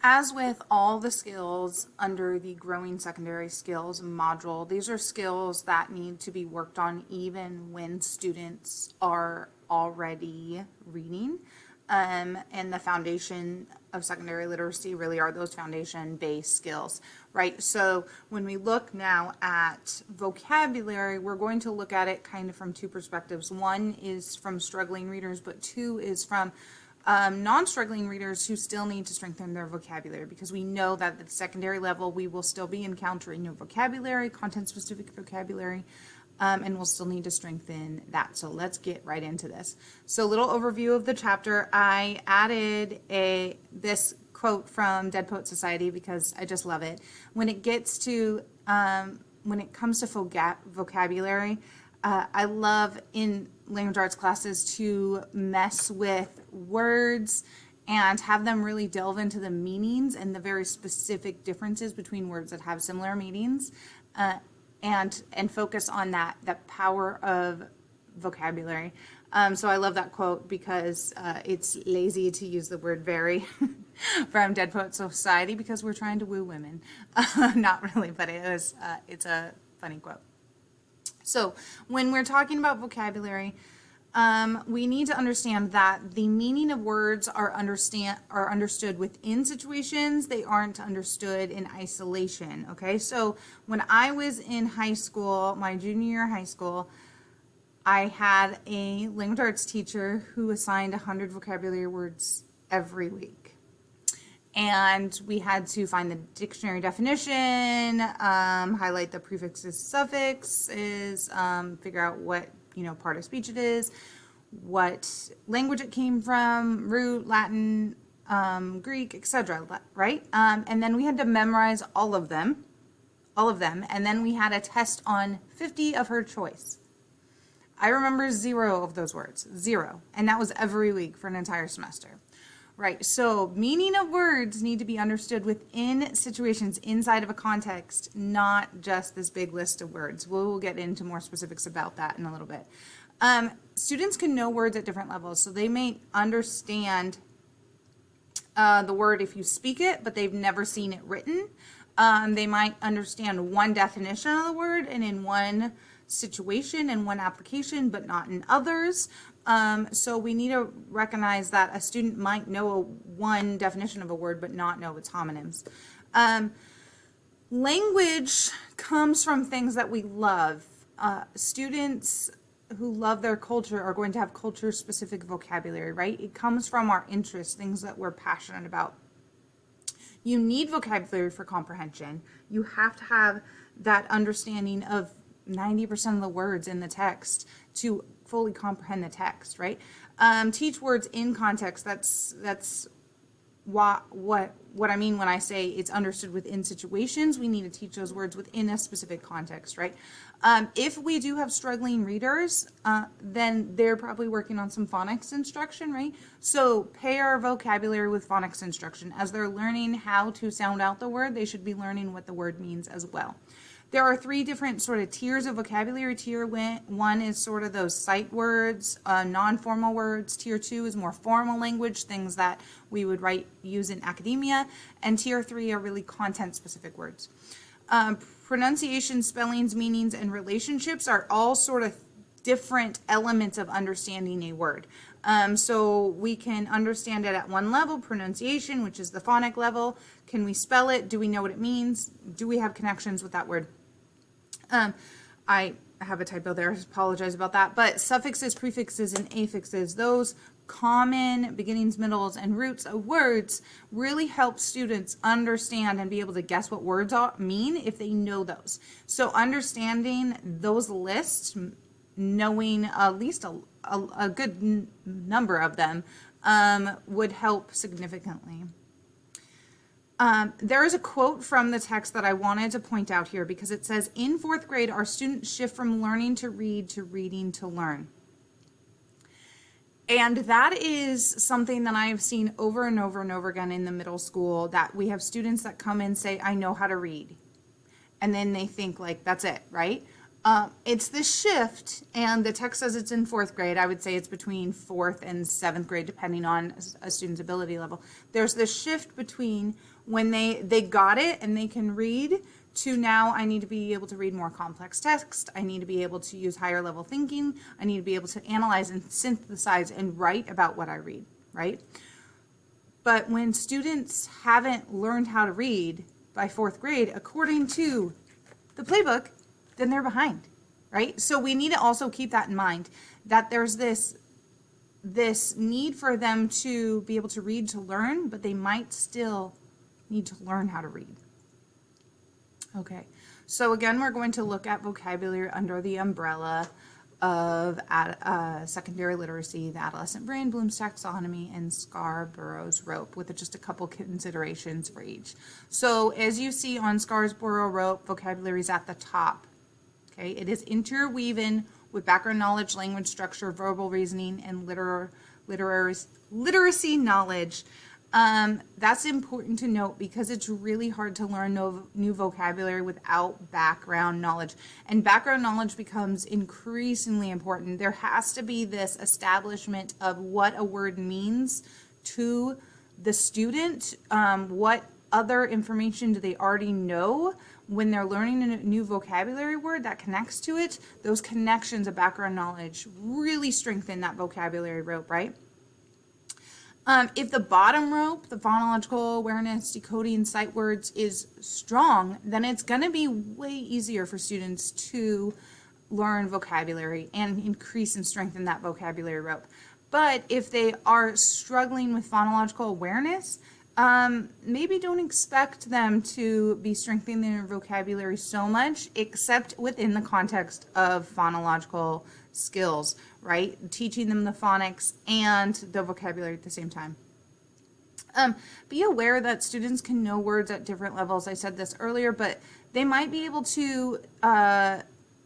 As with all the skills under the Growing Secondary Skills module, these are skills that need to be worked on even when students are already reading. And the foundation of secondary literacy really are those foundation-based skills, right? So when we look now at vocabulary, we're going to look at it kind of from two perspectives. One is from struggling readers, but two is from non-struggling readers who still need to strengthen their vocabulary, because we know that at the secondary level we will still be encountering new vocabulary, content-specific vocabulary, and we'll still need to strengthen that. So let's get right into this. So a little overview of the chapter. I added this quote from Dead Poet Society because I just love it. When it comes to vocabulary, I love in language arts classes to mess with words and have them really delve into the meanings and the very specific differences between words that have similar meanings, and focus on that power of vocabulary. So I love that quote because it's lazy to use the word very from Dead Poet Society because we're trying to woo women. Not really, but it's a funny quote. So when we're talking about vocabulary, we need to understand that the meaning of words are understood within situations. They aren't understood in isolation. Okay, so when I was in high school, my junior year of high school, I had a language arts teacher who assigned 100 vocabulary words every week. And we had to find the dictionary definition, highlight the prefixes, suffixes, figure out what part of speech it is, what language it came from, root, Latin, Greek, etc. Right? And then we had to memorize all of them, and then we had a test on 50 of her choice. I remember 0 of those words, 0, and that was every week for an entire semester. Right, so meaning of words need to be understood within situations inside of a context, not just this big list of words. We'll get into more specifics about that in a little bit. Students can know words at different levels, so they may understand the word if you speak it, but they've never seen it written. They might understand one definition of the word and in one situation and one application, but not in others. So we need to recognize that a student might know one definition of a word but not know its homonyms. Language comes from things that we love. Students who love their culture are going to have culture-specific vocabulary, right? It comes from our interests, things that we're passionate about. You need vocabulary for comprehension. You have to have that understanding of 90% of the words in the text to fully comprehend the text, right? Teach words in context. That's what I mean when I say it's understood within situations. We need to teach those words within a specific context, right? If we do have struggling readers, then they're probably working on some phonics instruction, right? So pair vocabulary with phonics instruction. As they're learning how to sound out the word, they should be learning what the word means as well. There are 3 different sort of tiers of vocabulary. Tier 1 is sort of those sight words, non-formal words. Tier 2 is more formal language, things that we would use in academia. And Tier 3 are really content-specific words. Pronunciation, spellings, meanings, and relationships are all sort of different elements of understanding a word. So we can understand it at one level, pronunciation, which is the phonic level. Can we spell it? Do we know what it means? Do we have connections with that word? I have a typo there, I apologize about that. But suffixes, prefixes, and affixes, those common beginnings, middles, and roots of words really help students understand and be able to guess what words mean if they know those. So understanding those lists, knowing at least a good number of them, would help significantly. There is a quote from the text that I wanted to point out here because it says, in 4th grade, our students shift from learning to read to reading to learn. And that is something that I've seen over and over and over again in the middle school, that we have students that come and say, I know how to read. And then they think like, that's it, right? It's the shift, and the text says it's in fourth grade. I would say it's between fourth and seventh grade, depending on a student's ability level. There's the shift between when they got it and they can read to now I need to be able to read more complex text. I need to be able to use higher level thinking. I need to be able to analyze and synthesize and write about what I read, right? But when students haven't learned how to read by fourth grade, according to the playbook, then they're behind, right? So we need to also keep that in mind, that there's this need for them to be able to read to learn, but they might still need to learn how to read. Okay, so again, we're going to look at vocabulary under the umbrella of secondary literacy, the adolescent brain, Bloom's taxonomy, and Scarborough's rope, with just a couple considerations for each. So as you see on Scarborough Rope, vocabulary is at the top. Okay, it is interwoven with background knowledge, language structure, verbal reasoning, and literacy knowledge. That's important to note because it's really hard to learn new vocabulary without background knowledge. And background knowledge becomes increasingly important. There has to be this establishment of what a word means to the student. What other information do they already know when they're learning a new vocabulary word that connects to it? Those connections of background knowledge really strengthen that vocabulary rope, right? If the bottom rope, the phonological awareness, decoding sight words, is strong, then it's going to be way easier for students to learn vocabulary and increase and strengthen that vocabulary rope. But if they are struggling with phonological awareness, maybe don't expect them to be strengthening their vocabulary so much, except within the context of phonological skills, right? Teaching them the phonics and the vocabulary at the same time. Be aware that students can know words at different levels. I said this earlier, but they might be able to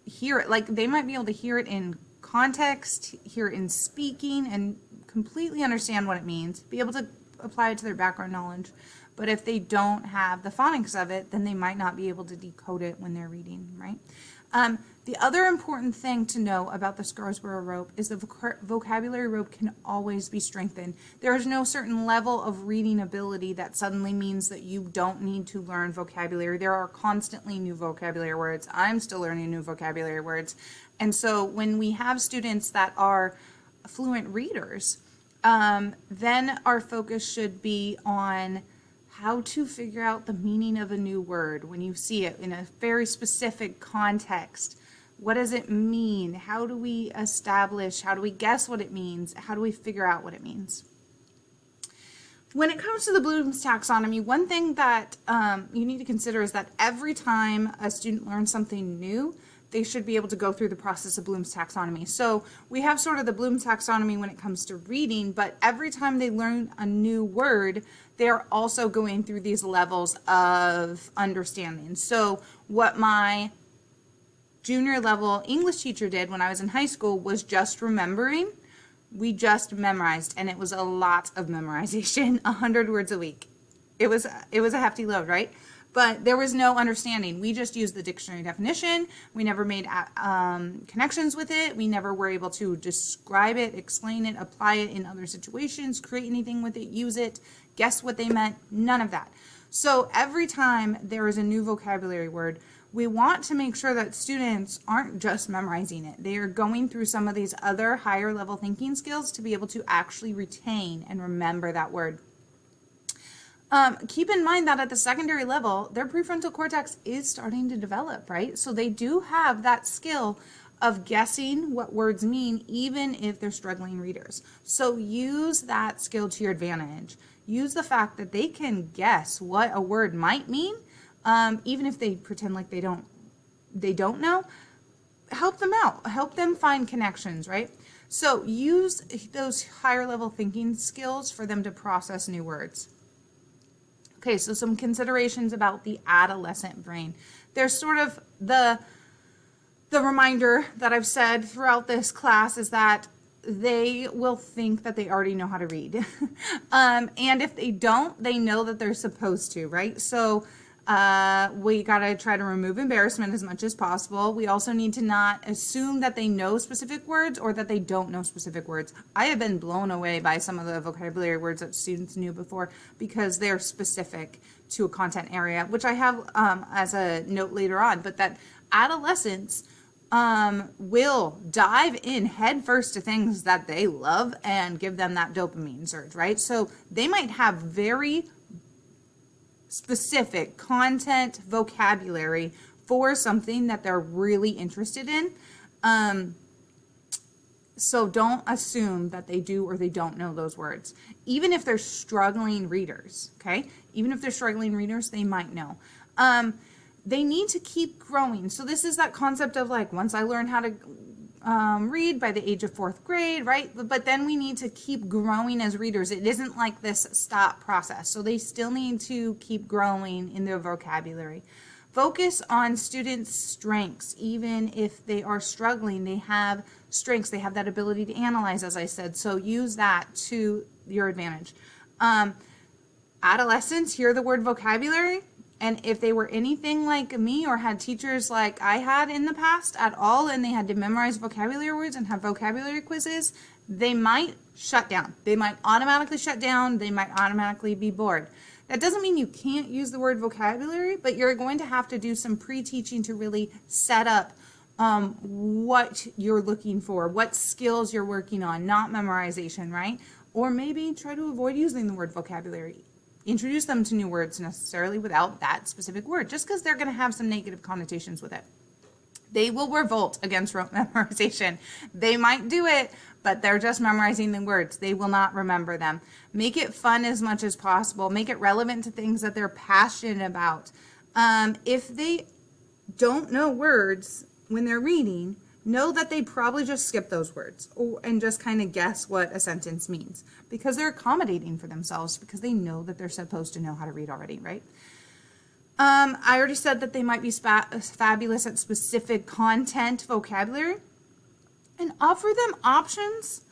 hear it. Like they might be able to hear it in context, hear it in speaking, and completely understand what it means, be able to apply it to their background knowledge. But if they don't have the phonics of it, then they might not be able to decode it when they're reading, right? The other important thing to know about the Scarborough Rope is the vocabulary rope can always be strengthened. There is no certain level of reading ability that suddenly means that you don't need to learn vocabulary. There are constantly new vocabulary words. I'm still learning new vocabulary words. And so when we have students that are fluent readers, then our focus should be on how to figure out the meaning of a new word when you see it in a very specific context. What does it mean? How do we establish? How do we guess what it means? How do we figure out what it means? When it comes to the Bloom's taxonomy, one thing that you need to consider is that every time a student learns something new, they should be able to go through the process of Bloom's taxonomy. So we have sort of the Bloom's taxonomy when it comes to reading, but every time they learn a new word, they're also going through these levels of understanding. So what my junior level English teacher did when I was in high school was just remembering. We just memorized, and it was a lot of memorization, 100 words a week. It was a hefty load, right? But there was no understanding. We just used the dictionary definition. We never made connections with it. We never were able to describe it, explain it, apply it in other situations, create anything with it, use it, guess what they meant, none of that. So every time there is a new vocabulary word, we want to make sure that students aren't just memorizing it. They are going through some of these other higher level thinking skills to be able to actually retain and remember that word. Keep in mind that at the secondary level, their prefrontal cortex is starting to develop, right? So they do have that skill of guessing what words mean, even if they're struggling readers. So use that skill to your advantage. Use the fact that they can guess what a word might mean, even if they pretend like they don't know. Help them out. Help them find connections, right? So use those higher level thinking skills for them to process new words. Okay, so some considerations about the adolescent brain. There's sort of the reminder that I've said throughout this class is that they will think that they already know how to read. And if they don't, they know that they're supposed to, right? So We got to try to remove embarrassment as much as possible. We also need to not assume that they know specific words or that they don't know specific words. I have been blown away by some of the vocabulary words that students knew before because they're specific to a content area, which I have as a note later on, but that adolescents will dive in headfirst to things that they love and give them that dopamine surge, right? So they might have very specific content vocabulary for something that they're really interested in. So don't assume that they do or they don't know those words. Even if they're struggling readers, okay? Even if they're struggling readers, they might know. They need to keep growing. So this is that concept of like, once I learn how to read by the age of 4th grade, right? But then we need to keep growing as readers. It isn't like this stop process. So they still need to keep growing in their vocabulary. Focus on students' strengths. Even if they are struggling, they have strengths. They have that ability to analyze, as I said. So use that to your advantage. Adolescents hear the word vocabulary. And if they were anything like me or had teachers like I had in the past at all, and they had to memorize vocabulary words and have vocabulary quizzes, they might shut down. They might automatically shut down. They might automatically be bored. That doesn't mean you can't use the word vocabulary, but you're going to have to do some pre-teaching to really set up what you're looking for, what skills you're working on, not memorization, right? Or maybe try to avoid using the word vocabulary. Introduce them to new words necessarily without that specific word, just because they're going to have some negative connotations with it. They will revolt against rote memorization. They might do it, but they're just memorizing the words. They will not remember them. Make it fun as much as possible. Make it relevant to things that they're passionate about. If they don't know words when they're reading, know that they probably just skip those words and just kind of guess what a sentence means because they're accommodating for themselves because they know that they're supposed to know how to read already, right? I already said that they might be fabulous at specific content vocabulary, and offer them options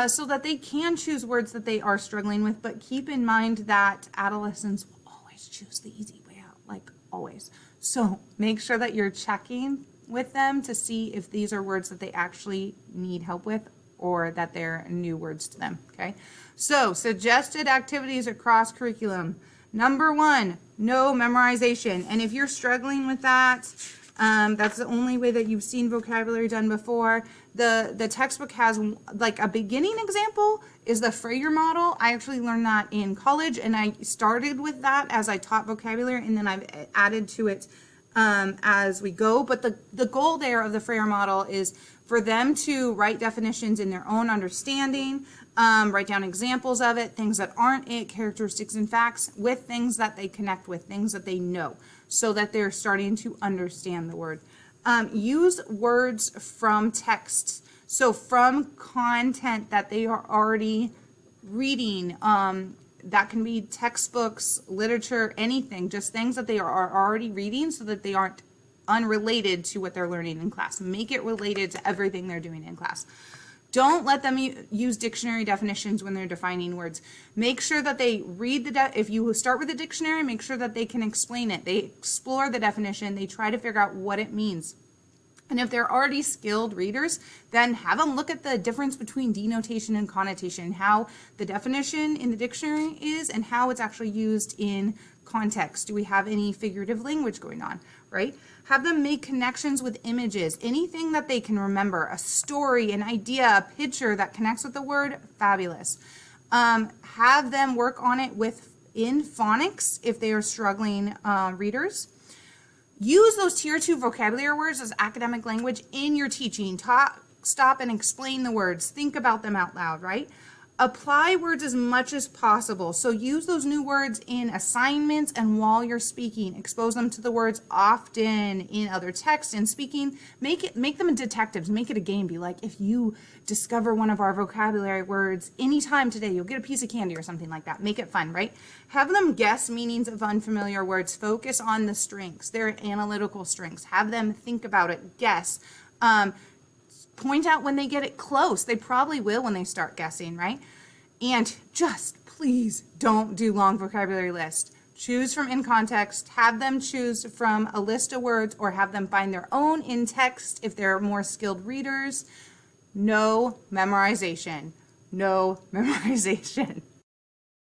so that they can choose words that they are struggling with, but keep in mind that adolescents will always choose the easy way out, like always. So make sure that you're checking with them to see if these are words that they actually need help with or that they're new words to them, okay? So suggested activities across curriculum. Number 1, no memorization. And if you're struggling with that, that's the only way that you've seen vocabulary done before. The textbook has like a beginning example is the Freyer model. I actually learned that in college, and I started with that as I taught vocabulary, and then I've added to it as we go. But the goal there of the Freyer model is for them to write definitions in their own understanding, write down examples of it, things that aren't it, characteristics and facts, with things that they connect with, things that they know, so that they're starting to understand the word. Use words from texts, so from content that they are already reading. That can be textbooks, literature, anything, just things that they are already reading so that they aren't unrelated to what they're learning in class. Make it related to everything they're doing in class. Don't let them use dictionary definitions when they're defining words. Make sure that they read if you start with a dictionary, make sure that they can explain it. They explore the definition. They try to figure out what it means. And if they're already skilled readers, then have them look at the difference between denotation and connotation, how the definition in the dictionary is and how it's actually used in context. Do we have any figurative language going on, right? Have them make connections with images, anything that they can remember, a story, an idea, a picture that connects with the word, fabulous. Have them work on it in phonics if they are struggling readers. Use those tier 2 vocabulary words as academic language in your teaching. Stop and explain the words. Think about them out loud, right? Apply words as much as possible. So use those new words in assignments and while you're speaking. Expose them to the words often in other texts and speaking. Make them detectives. Make it a game. Be like, if you discover one of our vocabulary words anytime today, you'll get a piece of candy or something like that. Make it fun, right? Have them guess meanings of unfamiliar words. Focus on the strengths, their analytical strengths. Have them think about it, guess. Point out when they get it close. They probably will when they start guessing, right? And just please don't do long vocabulary lists. Choose from in context, have them choose from a list of words or have them find their own in text if they're more skilled readers. No memorization. No memorization.